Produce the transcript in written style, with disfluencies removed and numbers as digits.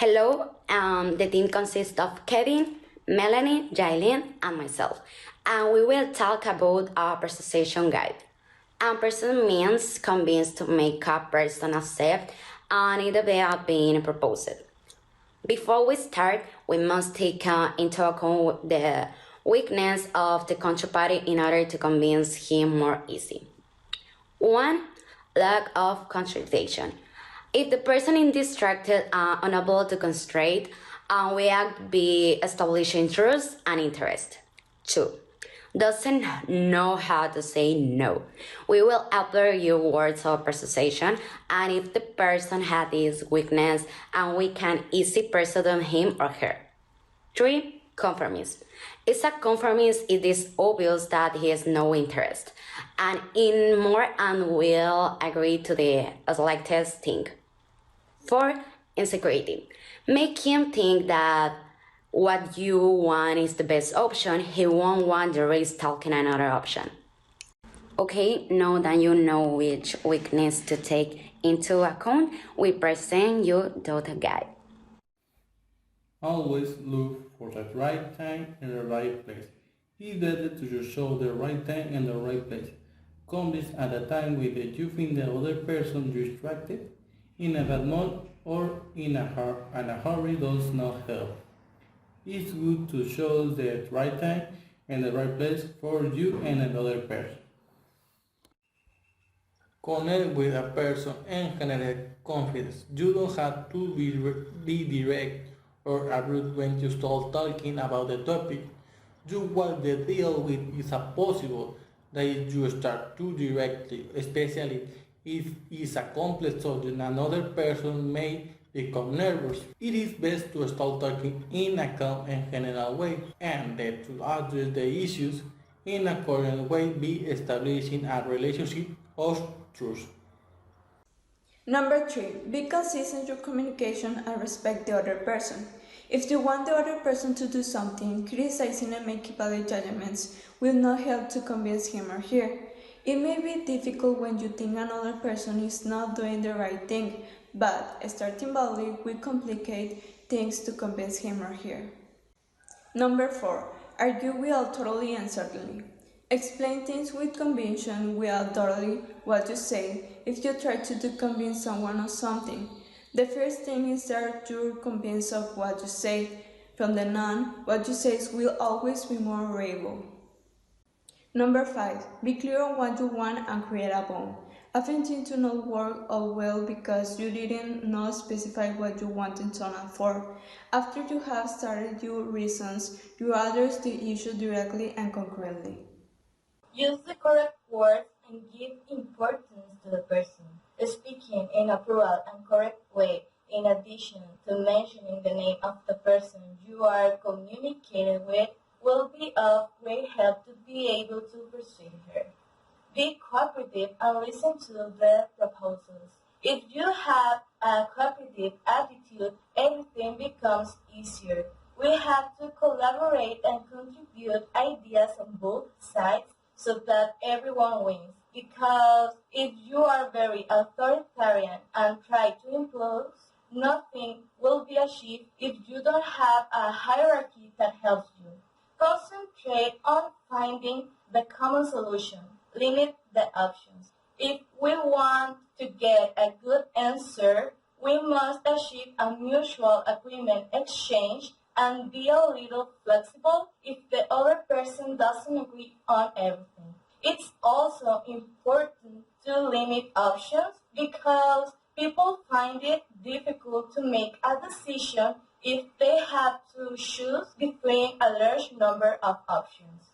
Hello, the team consists of Kevin, Melanie, Jailin, and myself, and we will talk about our persuasion guide. And persuade means convince to make a person accept an idea being proposed. Before we start, we must take into account the weakness of the counterparty in order to convince him more easy. 1. Lack of concentration. If the person is distracted and unable to concentrate, we act be establishing trust and interest. 2. Doesn't know how to say no. We will offer you words of persuasion, and if the person has this weakness, and we can easily persuade him or her. 3. Conformist. It's a conformist. It is obvious that he has no interest, and in more and will agree to the selected thing. 4. Insecurity. Make him think that what you want is the best option. He won't want the risk talking another option. Okay, now that you know which weakness to take into account, we present you the guide. Always look for the right time and the right place. It's better to just show the right time and the right place. Convince at a time when you think the other person distracted, in a bad mood, or in a hurry does not help. It's good to show the right time and the right place for you and another person. Connect with a person and generate confidence. You don't have to be direct or rude when you start talking about the topic. You want to deal with is a possible that you start too directly, especially if it's a complex subject another person may become nervous. It is best to start talking in a calm and general way, and then to address the issues in a current way be establishing a relationship of trust. Number 3. Be consistent in your communication and respect the other person. If you want the other person to do something, criticizing and making valid judgments will not help to convince him or her. It may be difficult when you think another person is not doing the right thing, but starting boldly will complicate things to convince him or her. Number 4. Argue without totally and certainly. Explain things with conviction without totally what you say if you try to convince someone of something. The first thing is that you're convinced of what you say. From then on, what you say will always be more reliable. Number 5. Be clear on what you want and create a bond. Often things do not work out well because you didn't not specify what you wanted someone for. After you have started your reasons, you address the issue directly and concretely. Use the correct words and give importance to the person, speaking in a plural and correct way, in addition to mentioning the name of the person you are communicating with, will be of great help to be able to persuade her. Be cooperative and listen to the proposals. If you have a cooperative attitude, everything becomes easier. We have to collaborate and contribute ideas on both sides so that everyone wins. Because if you are very authoritarian and try to impose, nothing will be achieved if you don't have a hierarchy that helps you. Concentrate on finding the common solution. Limit the options. If we want to get a good answer, we must achieve a mutual agreement exchange and be a little flexible if the other person doesn't agree on everything. It's also important to limit options because people find it difficult to make a decision if they have to choose between a large number of options.